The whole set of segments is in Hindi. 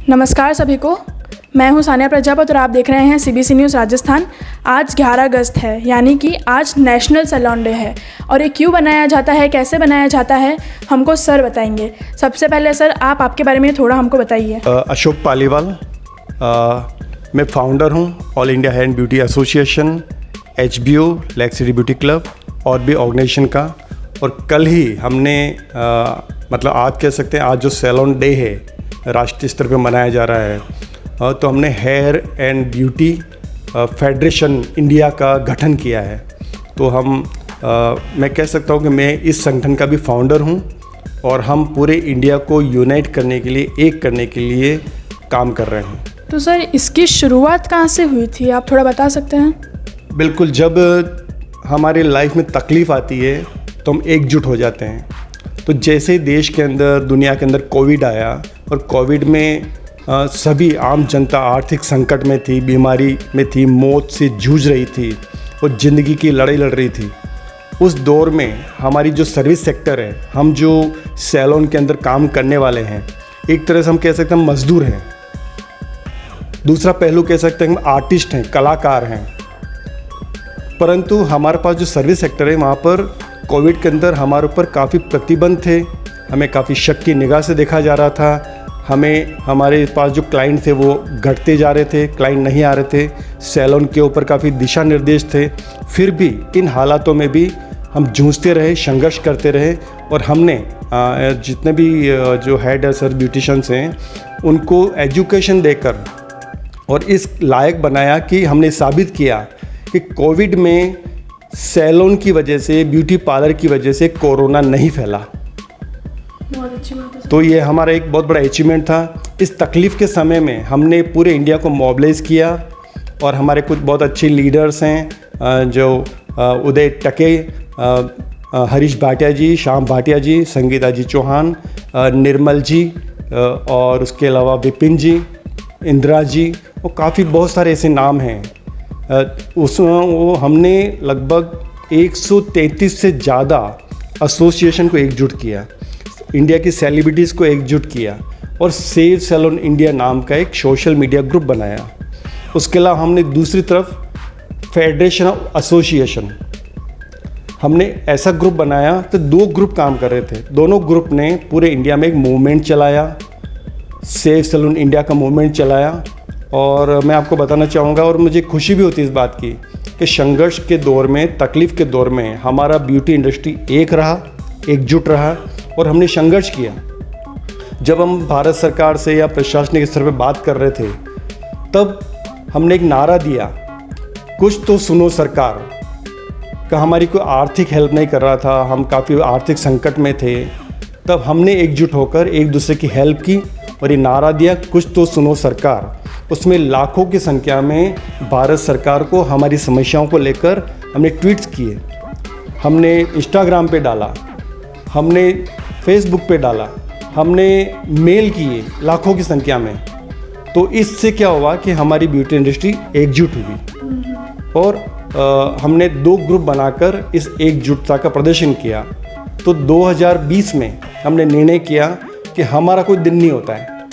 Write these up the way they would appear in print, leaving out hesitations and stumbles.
नमस्कार सभी को, मैं हूं सानिया प्रजापत और आप देख रहे हैं सीबीसी न्यूज़ राजस्थान। आज 11 अगस्त है, यानी कि आज नेशनल सैलून डे है। और ये क्यों बनाया जाता है, कैसे बनाया जाता है, हमको सर बताएंगे। सबसे पहले सर आप आपके बारे में थोड़ा हमको बताइए। अशोक पालीवाल, मैं फाउंडर हूं all India hair and beauty association, HBO, lake city beauty club और भी ऑर्गेनाइजेशन का। और कल ही हमने मतलब आज कह सकते हैं आज जो सैलून डे है राष्ट्रीय स्तर पे मनाया जा रहा है, तो हमने hair and beauty federation India का गठन किया है। तो मैं कह सकता हूँ कि मैं इस संगठन का भी फाउंडर हूँ और हम पूरे इंडिया को यूनाइट करने के लिए, एक करने के लिए काम कर रहे हैं। तो सर इसकी शुरुआत कहाँ से हुई थी, आप थोड़ा बता सकते हैं? बिल्कुल, जब हमारी लाइफ में तकलीफ़ आती है तो हम एकजुट हो जाते हैं। तो जैसे ही देश के अंदर, दुनिया के अंदर कोविड आया और कोविड में सभी आम जनता आर्थिक संकट में थी, बीमारी में थी, मौत से जूझ रही थी और ज़िंदगी की लड़ाई लड़ रही थी। उस दौर में हमारी जो सर्विस सेक्टर है, हम जो सैलून के अंदर काम करने वाले हैं, एक तरह से हम कह सकते हैं हम मज़दूर हैं। दूसरा पहलू कह सकते हैं हम आर्टिस्ट हैं, कलाकार हैं। परंतु हमारे पास जो सर्विस सेक्टर है, वहाँ पर कोविड के अंदर हमारे ऊपर काफ़ी प्रतिबंध थे, हमें काफ़ी शक की निगाह से देखा जा रहा था। हमारे पास जो क्लाइंट थे वो घटते जा रहे थे, क्लाइंट नहीं आ रहे थे, सैलून के ऊपर काफ़ी दिशा निर्देश थे। फिर भी इन हालातों में भी हम जूझते रहे, संघर्ष करते रहे और हमने जितने भी जो हेयर ड्रेसर ब्यूटिशियंस हैं उनको एजुकेशन देकर और इस लायक बनाया कि हमने साबित किया कि कोविड में सैलून की वजह से, ब्यूटी पार्लर की वजह से कोरोना नहीं फैला। बहुत अच्छी बात है। तो ये हमारा एक बहुत बड़ा अचीवमेंट था। इस तकलीफ़ के समय में हमने पूरे इंडिया को मोबिलाइज़ किया और हमारे कुछ बहुत अच्छे लीडर्स हैं जो उदय टके, हरीश भाटिया जी, श्याम भाटिया जी, संगीता जी चौहान, निर्मल जी और उसके अलावा विपिन जी, इंदिरा जी, और काफ़ी बहुत सारे ऐसे नाम हैं। वो हमने लगभग 133 से ज़्यादा एसोसिएशन को एकजुट किया, इंडिया की सेलिब्रिटीज़ को एकजुट किया और सेव सैलून इंडिया नाम का एक सोशल मीडिया ग्रुप बनाया। उसके अलावा हमने दूसरी तरफ फेडरेशन ऑफ एसोसिएशन, हमने ऐसा ग्रुप बनाया। तो 2 ग्रुप काम कर रहे थे, दोनों ग्रुप ने पूरे इंडिया में एक मूवमेंट चलाया, सेव सैलून इंडिया का मूवमेंट चलाया। और मैं आपको बताना चाहूँगा और मुझे खुशी भी होती है इस बात की कि संघर्ष के दौर में, तकलीफ़ के दौर में हमारा ब्यूटी इंडस्ट्री एक रहा, एकजुट रहा और हमने संघर्ष किया। जब हम भारत सरकार से या प्रशासनिक स्तर पर बात कर रहे थे तब हमने एक नारा दिया, कुछ तो सुनो सरकार। का हमारी कोई आर्थिक हेल्प नहीं कर रहा था, हम काफ़ी आर्थिक संकट में थे। तब हमने एकजुट होकर एक दूसरे की हेल्प की और ये नारा दिया, कुछ तो सुनो सरकार। उसमें लाखों की संख्या में भारत सरकार को हमारी समस्याओं को लेकर हमने ट्वीट्स किए, हमने इंस्टाग्राम पे डाला, हमने फेसबुक पे डाला, हमने मेल किए लाखों की संख्या में। तो इससे क्या हुआ कि हमारी ब्यूटी इंडस्ट्री एकजुट हुई और हमने 2 ग्रुप बनाकर इस एकजुटता का प्रदर्शन किया। तो 2020 में हमने निर्णय किया कि हमारा कोई दिन नहीं होता है,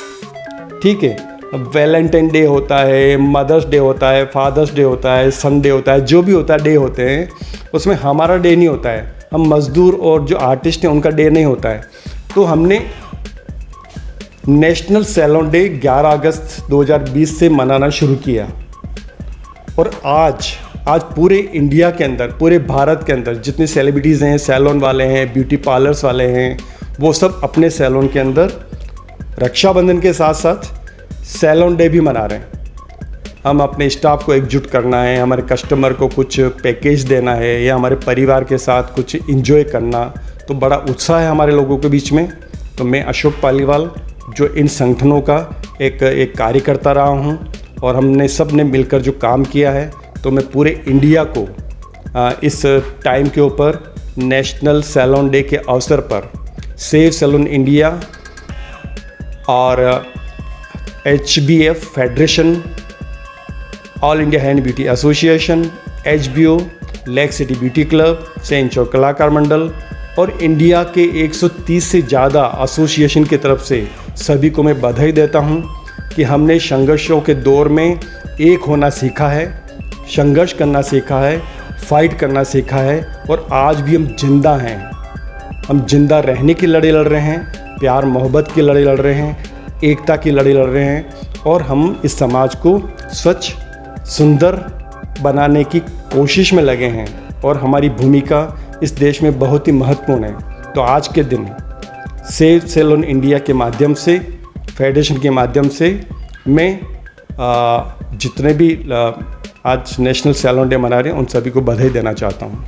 ठीक है, वैलेंटाइन डे होता है, मदर्स डे होता है, फादर्स डे होता है, सन डे होता है, जो भी होता है डे होते हैं, उसमें हमारा डे नहीं होता है। हम मज़दूर और जो आर्टिस्ट हैं उनका डे नहीं होता है। तो हमने नेशनल सैलून डे 11 अगस्त 2020 से मनाना शुरू किया और आज पूरे इंडिया के अंदर, पूरे भारत के अंदर जितने सेलिब्रिटीज़ हैं, सैलून वाले हैं, ब्यूटी पार्लर्स वाले हैं, वो सब अपने सैलून के अंदर रक्षाबंधन के साथ साथ सैलून डे भी मना रहे हैं। हम अपने स्टाफ को एकजुट करना है, हमारे कस्टमर को कुछ पैकेज देना है या हमारे परिवार के साथ कुछ एंजॉय करना, तो बड़ा उत्साह है हमारे लोगों के बीच में। तो मैं अशोक पालीवाल जो इन संगठनों का एक कार्यकर्ता रहा हूँ और हमने सब ने मिलकर जो काम किया है, तो मैं पूरे इंडिया को इस टाइम के ऊपर नेशनल सैलून डे के अवसर पर सेव सैलून इंडिया और HBF federation, all India hair and beauty association, HBO, lake city beauty club, saint चौक कलाकार मंडल और इंडिया के 130 से ज़्यादा एसोसिएशन की तरफ से सभी को मैं बधाई देता हूं कि हमने संघर्षों के दौर में एक होना सीखा है, संघर्ष करना सीखा है, फाइट करना सीखा है और आज भी हम जिंदा हैं। हम जिंदा रहने की लड़ाई लड़ रहे हैं, प्यार मोहब्बत की लड़ाई लड़ रहे हैं, एकता की लड़ाई लड़ रहे हैं और हम इस समाज को स्वच्छ सुंदर बनाने की कोशिश में लगे हैं और हमारी भूमिका इस देश में बहुत ही महत्वपूर्ण है। तो आज के दिन सेव सैलून इंडिया के माध्यम से, फेडरेशन के माध्यम से मैं जितने भी आज नेशनल सैलून डे मना रहे हैं उन सभी को बधाई देना चाहता हूँ।